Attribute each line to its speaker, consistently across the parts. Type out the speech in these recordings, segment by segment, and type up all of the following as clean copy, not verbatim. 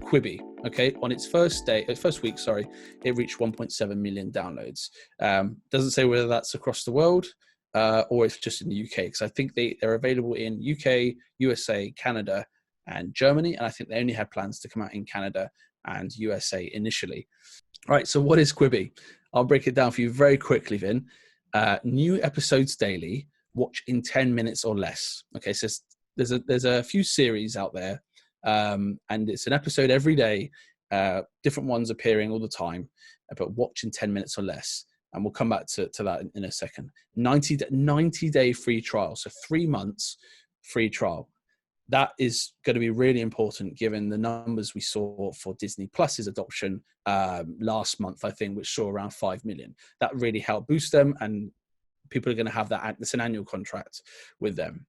Speaker 1: Quibi. Okay, on its first week, it reached 1.7 million downloads. Doesn't say whether that's across the world or it's just in the UK, because I think they're available in UK, USA, Canada, and Germany, and I think they only had plans to come out in Canada and USA initially. All right, so what is Quibi? I'll break it down for you very quickly, Vin. New episodes daily, watch in 10 minutes or less. Okay, so there's a few series out there, and it's an episode every day, different ones appearing all the time, but watch in 10 minutes or less. And we'll come back to that in a second. 90-day free trial, so 3 months free trial. That is going to be really important given the numbers we saw for Disney Plus's adoption last month, I think, which saw around 5 million. That really helped boost them, and people are going to have that. It's an annual contract with them.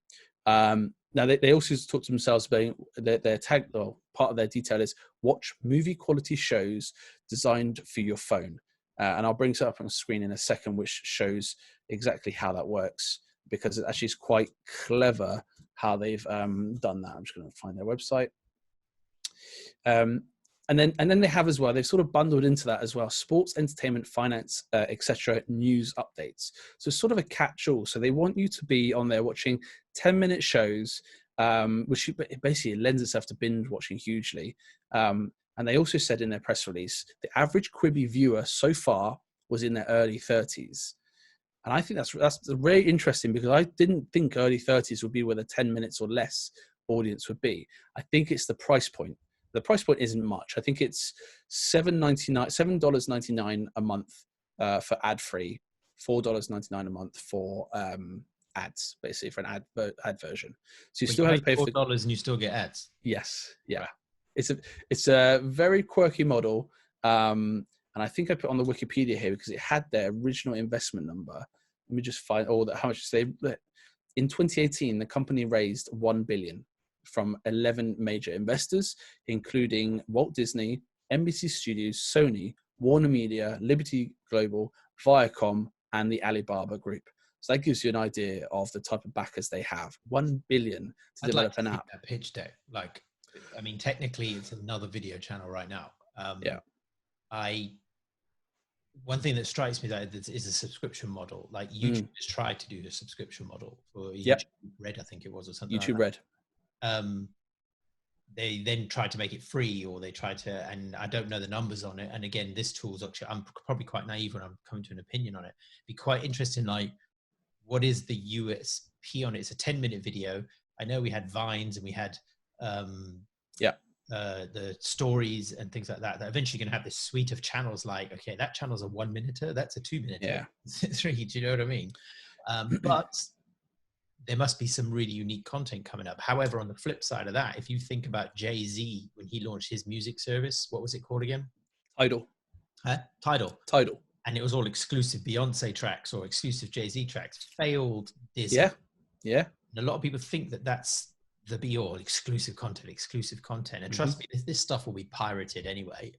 Speaker 1: Now, they also talk to themselves about their tag, or part of their detail is watch movie quality shows designed for your phone. And I'll bring it up on the screen in a second, which shows exactly how that works, because it actually is quite clever how they've done that. I'm just going to find their website. And then they have as well, they've sort of bundled into that as well, sports, entertainment, finance, etc., news updates. So it's sort of a catch-all. So they want you to be on there watching 10-minute shows, which basically lends itself to binge watching hugely. And they also said in their press release, the average Quibi viewer so far was in their early 30s. And I think that's very interesting, because I didn't think early 30s would be where the 10 minutes or less audience would be. I think it's the price point. The price point isn't much. I think it's $7.99 a month for ad-free, $4.99 a month for ads, basically, for an ad version. So you still have to pay
Speaker 2: $4 and you still get ads.
Speaker 1: Yes, yeah. It's a very quirky model, and I think I put on the Wikipedia here because it had their original investment number. Let me just find how much they. In 2018, the company raised $1 billion from 11 major investors, including Walt Disney, NBC Studios, Sony, Warner Media, Liberty Global, Viacom, and the Alibaba Group. So that gives you an idea of the type of backers they have. $1 billion to develop an app.
Speaker 2: That pitch deck, I mean, technically, it's another video channel right now. One thing that strikes me that is a subscription model. Like YouTube has tried to do the subscription model for YouTube Red, I think it was, or something.
Speaker 1: YouTube
Speaker 2: like
Speaker 1: Red.
Speaker 2: They then tried to make it free, or they tried to, and I don't know the numbers on it. And again, this tool's actually, I'm probably quite naive when I'm coming to an opinion on it. Be quite interesting, like, what is the USP on it? It's a 10-minute video. I know we had Vines and we had the stories and things like that. They're eventually going to have this suite of channels. Like, okay, that channel's a 1-minuter, that's a 2-minuter.
Speaker 1: Yeah,
Speaker 2: 3. Do you know what I mean? But there must be some really unique content coming up. However, on the flip side of that, if you think about Jay-Z when he launched his music service, what was it called again?
Speaker 1: Tidal.
Speaker 2: Tidal. And it was all exclusive Beyonce tracks or exclusive Jay-Z tracks. Failed Disney.
Speaker 1: Yeah.
Speaker 2: And a lot of people think that that's the be-all, exclusive content. And trust me, this stuff will be pirated anyway.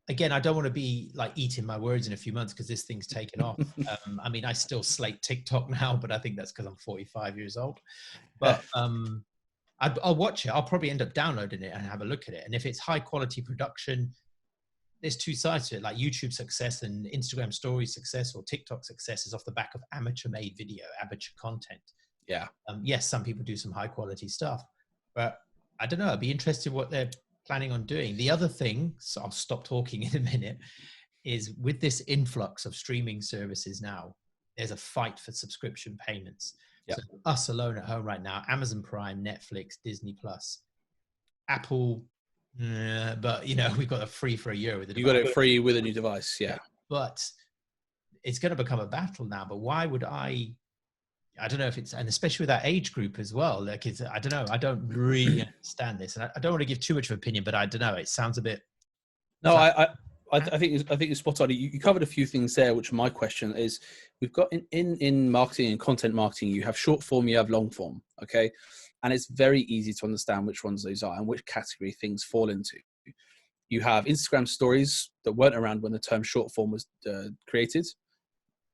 Speaker 2: Again, I don't want to be like eating my words in a few months because this thing's taken off. I mean, I still slate TikTok now, but I think that's because I'm 45 years old. But I'll watch it. I'll probably end up downloading it and have a look at it. And if it's high quality production, there's two sides to it. Like YouTube success and Instagram stories success or TikTok success is off the back of amateur made video, amateur content.
Speaker 1: Yeah.
Speaker 2: Yes, some people do some high quality stuff, but I don't know. I'd be interested what they're planning on doing. The other thing, so I'll stop talking in a minute, is with this influx of streaming services now, there's a fight for subscription payments.
Speaker 1: Yeah.
Speaker 2: So us alone at home right now, Amazon Prime, Netflix, Disney Plus, Apple, but you know, we've got it free for a year with the device.
Speaker 1: You got it free with a new device, yeah.
Speaker 2: But it's going to become a battle now. But why would I don't know if it's, and especially with that age group as well, like it's, I don't know, I don't really understand this, and I don't want to give too much of an opinion, but I don't know, it sounds a bit.
Speaker 1: No, I think you're spot on. You covered a few things there, which my question is, we've got in marketing and content marketing, you have short form, you have long form, okay? And it's very easy to understand which ones those are and which category things fall into. You have Instagram stories that weren't around when the term short form was created,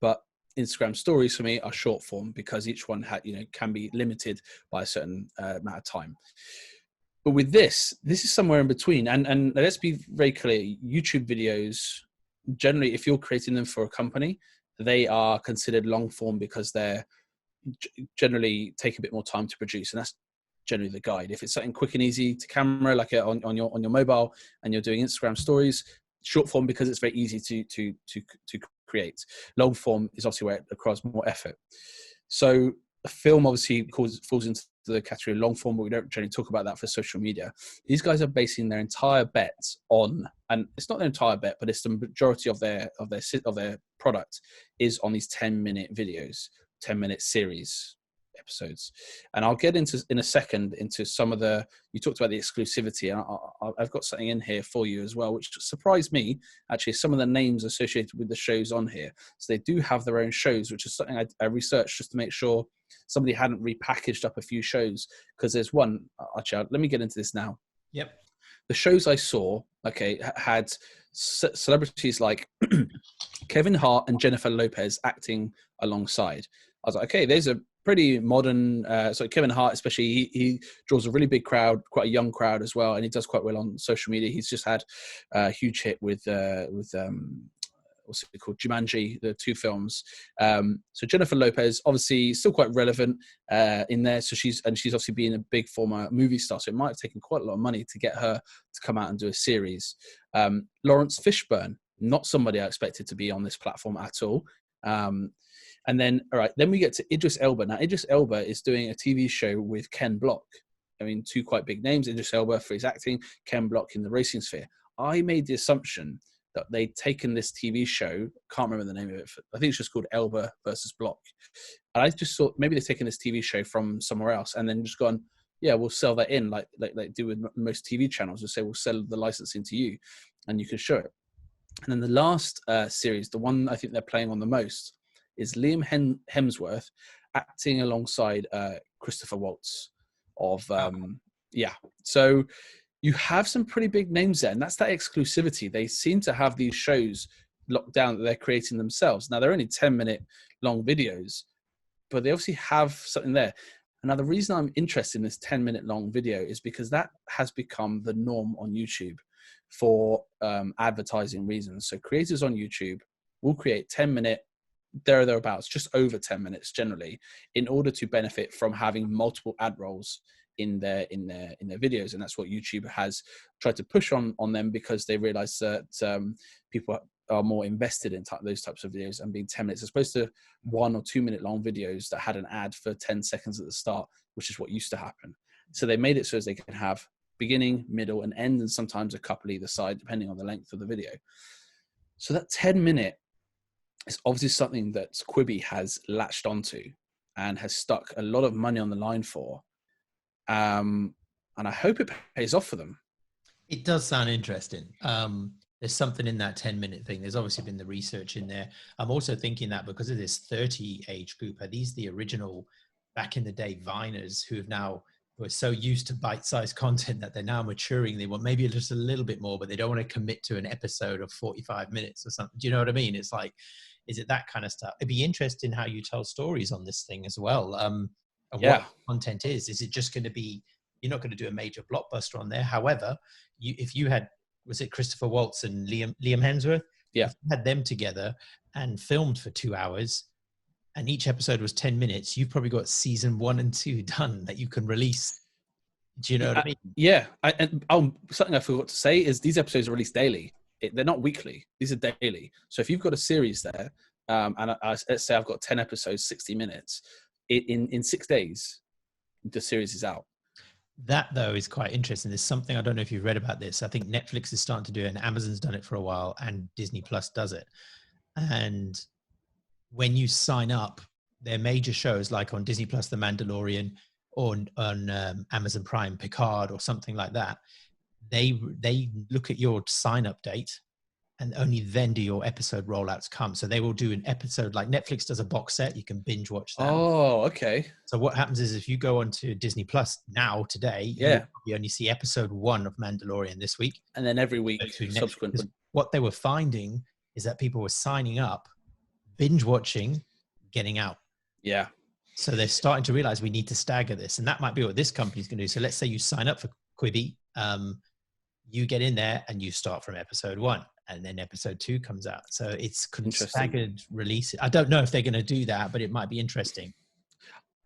Speaker 1: but Instagram stories for me are short form because each one can be limited by a certain amount of time. But with this is somewhere in between. And let's be very clear, YouTube videos, generally, if you're creating them for a company, they are considered long form because they're generally take a bit more time to produce. And that's generally the guide. If it's something quick and easy to camera, like on your mobile, and you're doing Instagram stories, short form because it's very easy to create. Long form is obviously where it requires more effort. So a film obviously falls into the category of long form, but we don't generally talk about that for social media. These guys are basing their entire bets on, and it's not their entire bet, but it's the majority of their product is on these 10-minute videos, 10-minute series episodes. And I'll get into in a second into some of you talked about the exclusivity, and I've got something in here for you as well, which surprised me actually, some of the names associated with the shows on here. So they do have their own shows, which is something I researched just to make sure somebody hadn't repackaged up a few shows, because there's one, actually, let me get into this now.
Speaker 2: Yep.
Speaker 1: The shows I saw, had celebrities like Kevin Hart and Jennifer Lopez acting alongside. I was like, okay, there's a pretty modern, so Kevin Hart especially, he draws a really big crowd, quite a young crowd as well, and he does quite well on social media. He's just had a huge hit with what's it called, Jumanji, the 2 films. So Jennifer Lopez, obviously still quite relevant in there. So she's obviously being a big former movie star. So it might have taken quite a lot of money to get her to come out and do a series. Lawrence Fishburne, not somebody I expected to be on this platform at all. And then, all right, then we get to Idris Elba. Now, Idris Elba is doing a TV show with Ken Block. I mean, 2 quite big names, Idris Elba for his acting, Ken Block in the racing sphere. I made the assumption that they'd taken this TV show, can't remember the name of it, I think it's just called Elba versus Block. And I just thought maybe they've taken this TV show from somewhere else and then just gone, yeah, we'll sell that in like do with most TV channels. We'll say we'll sell the licensing to you and you can show it. And then the last series, the one I think they're playing on the most, is Liam Hemsworth acting alongside Christopher Waltz of, So you have some pretty big names there, and that's that exclusivity. They seem to have these shows locked down that they're creating themselves. Now, they're only 10-minute long videos, but they obviously have something there. And now the reason I'm interested in this 10-minute long video is because that has become the norm on YouTube for advertising reasons. So creators on YouTube will create 10-minute, thereabouts, just over 10 minutes generally, in order to benefit from having multiple ad rolls in their videos. And that's what YouTube has tried to push on them, because they realize that people are more invested in those types of videos and being 10 minutes as opposed to 1 or 2 minute long videos that had an ad for 10 seconds at the start, which is what used to happen. So they made it so as they can have beginning, middle, and end, and sometimes a couple either side, depending on the length of the video. So that 10-minute is obviously something that Quibi has latched onto and has stuck a lot of money on the line for. And I hope it pays off for them.
Speaker 2: It does sound interesting. There's something in that 10-minute thing. There's obviously been the research in there. I'm also thinking that because of this 30 age group, are these the original back in the day Viners who are so used to bite-sized content that they're now maturing? They want maybe just a little bit more, but they don't want to commit to an episode of 45 minutes or something. Do you know what I mean? It's like, is it that kind of stuff? It'd be interesting how you tell stories on this thing as well. What content is it just going to be, you're not going to do a major blockbuster on there. However, if you had, was it Christopher Waltz and Liam Hemsworth?
Speaker 1: Yeah.
Speaker 2: If you had them together and filmed for 2 hours and each episode was 10 minutes, you've probably got season 1 and 2 done that you can release. Do you know what I mean?
Speaker 1: Yeah. Something I forgot to say is these episodes are released daily. They're not weekly. These are daily. So if you've got a series there, and let's say I've got 10 episodes, 60 minutes, in 6 days, the series is out.
Speaker 2: That, though, is quite interesting. There's something, I don't know if you've read about this. I think Netflix is starting to do it, and Amazon's done it for a while, and Disney Plus does it. And when you sign up, their major shows like on Disney Plus, The Mandalorian, or on Amazon Prime, Picard, or something like that, they look at your sign-up date and only then do your episode rollouts come. So they will do an episode, like Netflix does a box set, you can binge watch that.
Speaker 1: Oh, okay.
Speaker 2: So what happens is if you go onto Disney Plus now, today, you only see episode 1 of Mandalorian this week.
Speaker 1: And then every week subsequently.
Speaker 2: What they were finding is that people were signing up, binge watching, getting out.
Speaker 1: Yeah.
Speaker 2: So they're starting to realize we need to stagger this. And that might be what this company's going to do. So let's say you sign up for Quibi, you get in there and you start from episode 1, and then episode 2 comes out. So it's staggered release. I don't know if they're going to do that, but it might be interesting.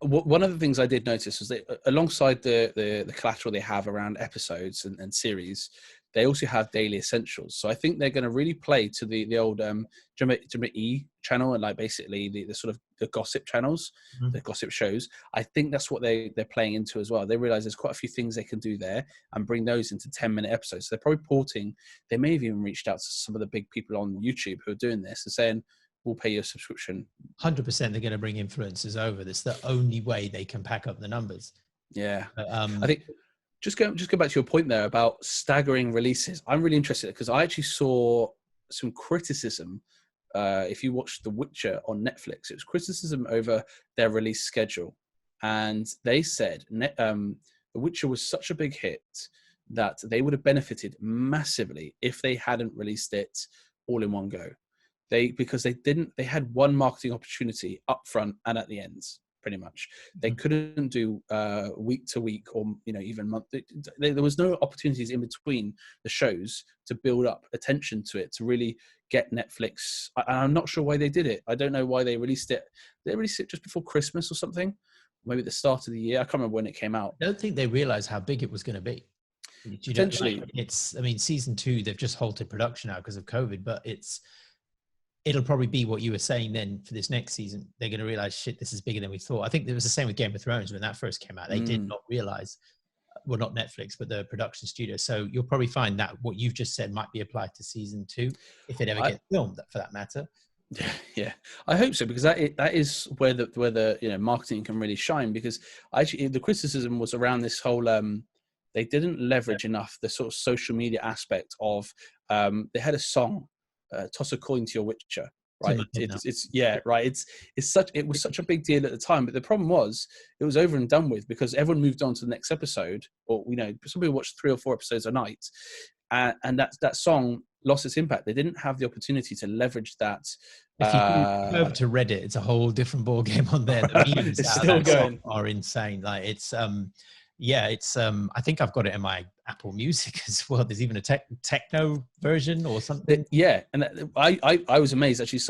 Speaker 1: One of the things I did notice was that alongside the collateral they have around episodes and series, they also have daily essentials. So I think they're going to really play to the old E channel, and like basically the sort of the gossip channels, the gossip shows. I think that's what they're playing into as well. They realize there's quite a few things they can do there and bring those into 10-minute episodes. So they're probably porting. They may have even reached out to some of the big people on YouTube who are doing this and saying, we'll pay you a subscription.
Speaker 2: 100% they're going to bring influencers over. That's the only way they can pack up the numbers.
Speaker 1: Yeah. I think just go back to your point there about staggering releases. I'm really interested because I actually saw some criticism. If you watched The Witcher on Netflix, it was criticism over their release schedule. And they said The Witcher was such a big hit that they would have benefited massively if they hadn't released it all in one go. Because they had one marketing opportunity up front and at the ends, pretty much. They couldn't do week to week or even month. There was no opportunities in between the shows to build up attention to it, to really get Netflix. I'm not sure why they did it. I don't know why they released it. They released it just before Christmas or something, maybe at the start of the year. I can't remember when it came out.
Speaker 2: I don't think they realized how big it was going to be.
Speaker 1: Potentially,
Speaker 2: season 2 they've just halted production now because of COVID, but it'll probably be what you were saying then for this next season. They're going to realize, shit, this is bigger than we thought. I think it was the same with Game of Thrones when that first came out. They did not realize, well, not Netflix, but the production studio. So you'll probably find that what you've just said might be applied to season 2, if it ever gets filmed, for that matter.
Speaker 1: Yeah, I hope so, because that is where the marketing can really shine. Because actually, the criticism was around this whole they didn't leverage enough the sort of social media aspect of they had a song. Toss a coin to your Witcher, right? It was such a big deal at the time, but the problem was it was over and done with because everyone moved on to the next episode, or some people watched 3 or 4 episodes a night, and that song lost its impact. They didn't have the opportunity to leverage that.
Speaker 2: If you go over to Reddit, it's a whole different ball game on there. The memes
Speaker 1: it's still going
Speaker 2: are insane. Like it's I think I've got it in my Apple Music as well. There's even a techno version or something.
Speaker 1: Yeah, and I was amazed actually.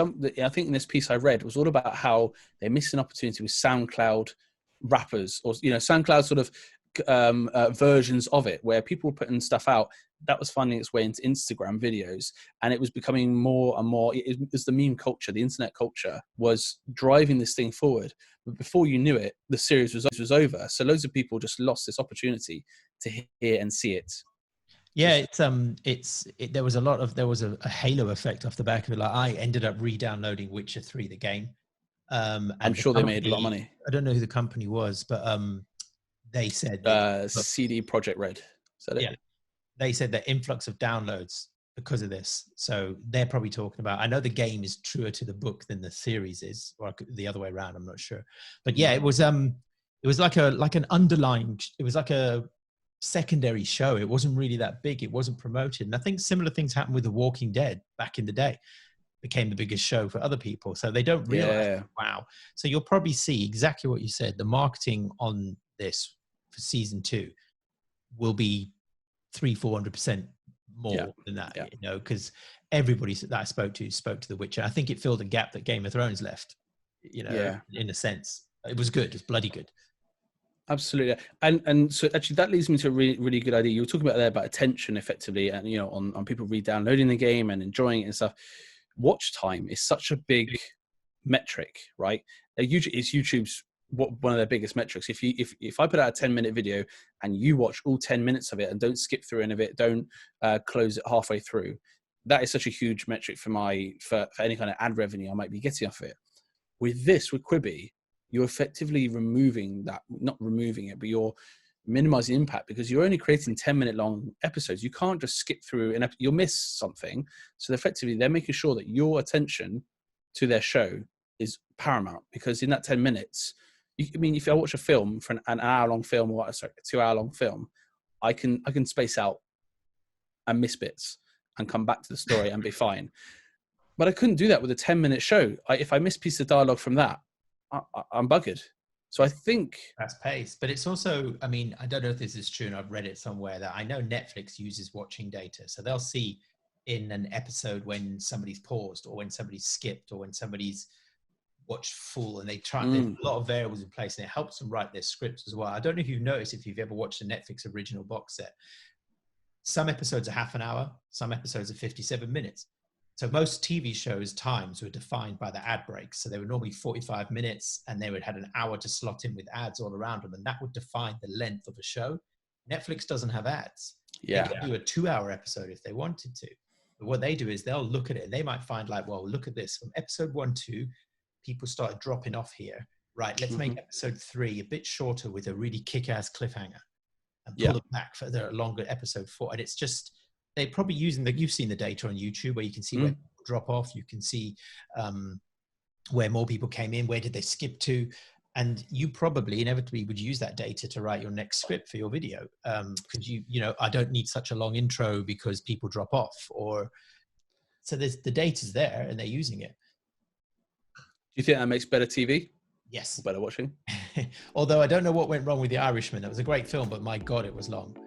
Speaker 1: I think in this piece I read was all about how they missed an opportunity with SoundCloud rappers, or SoundCloud sort of versions of it, where people were putting stuff out that was finding its way into Instagram videos, and it was becoming more and more. It was the meme culture, the internet culture was driving this thing forward. But before you knew it, the series was over. So loads of people just lost this opportunity to hear and see it.
Speaker 2: Yeah, there was a halo effect off the back of it. Like I ended up re-downloading Witcher 3, the game. And
Speaker 1: I'm sure they made a lot of money.
Speaker 2: I don't know who the company was, but they said
Speaker 1: CD Projekt Red. Is that it?
Speaker 2: Yeah, they said that influx of downloads because of this. So they're probably talking about. I know the game is truer to the book than the series is, or the other way around. I'm not sure, but yeah, it was like an underlying. It was like a secondary show. It wasn't really that big. It wasn't promoted, and I think similar things happened with The Walking Dead back in the day. Became the biggest show for other people, so they don't realize. Wow. So you'll probably see exactly what you said. The marketing on this for season 2 will be 300-400% more than that, because everybody that I spoke to The Witcher. I think it filled a gap that Game of Thrones left, in a sense. It was good. It's bloody good.
Speaker 1: Absolutely. And so actually that leads me to a really, really good idea. You were talking about there about attention effectively, and on people re-downloading the game and enjoying it and stuff. Watch time is such a big metric, right? YouTube's one of their biggest metrics. If I put out a 10-minute video and you watch all 10 minutes of it and don't skip through any of it, don't close it halfway through, that is such a huge metric for any kind of ad revenue I might be getting off it. With Quibi, you're effectively removing that, not removing it, but you're minimizing impact because you're only creating 10-minute long episodes. You can't just skip through and you'll miss something. So effectively they're making sure that your attention to their show is paramount, because in that 10 minutes, if I watch a film for an hour-long film or a 2-hour-long film, I can space out and miss bits and come back to the story and be fine. But I couldn't do that with a 10-minute show. If I miss a piece of dialogue from that, I'm buggered. So I think
Speaker 2: fast paced, but it's also, I mean, I don't know if this is true, and I've read it somewhere that I know Netflix uses watching data. So they'll see in an episode when somebody's paused, or when somebody's skipped, or when somebody's watched full, and they try, there's a lot of variables in place, and it helps them write their scripts as well. I don't know if you've noticed, if you've ever watched a Netflix original box set, some episodes are half an hour, some episodes are 57 minutes. So most TV shows times were defined by the ad breaks. So they were normally 45 minutes, and they would have an hour to slot in with ads all around them. And that would define the length of a show. Netflix doesn't have ads.
Speaker 1: Yeah.
Speaker 2: They could do a 2-hour episode if they wanted to. But what they do is they'll look at it, and they might find like, well, look at this. From episode 1, 2, people started dropping off here. Right, let's make episode 3 a bit shorter with a really kick-ass cliffhanger, and pull it back for the longer episode 4. And it's just, they're probably using you've seen the data on YouTube where you can see where people drop off. You can see where more people came in, where did they skip to? And you probably inevitably would use that data to write your next script for your video. Because you know, I don't need such a long intro because people drop off, or so the data's there and they're using it.
Speaker 1: Do you think that makes better TV?
Speaker 2: Yes.
Speaker 1: Or better watching?
Speaker 2: Although I don't know what went wrong with The Irishman. It was a great film, but my God, it was long.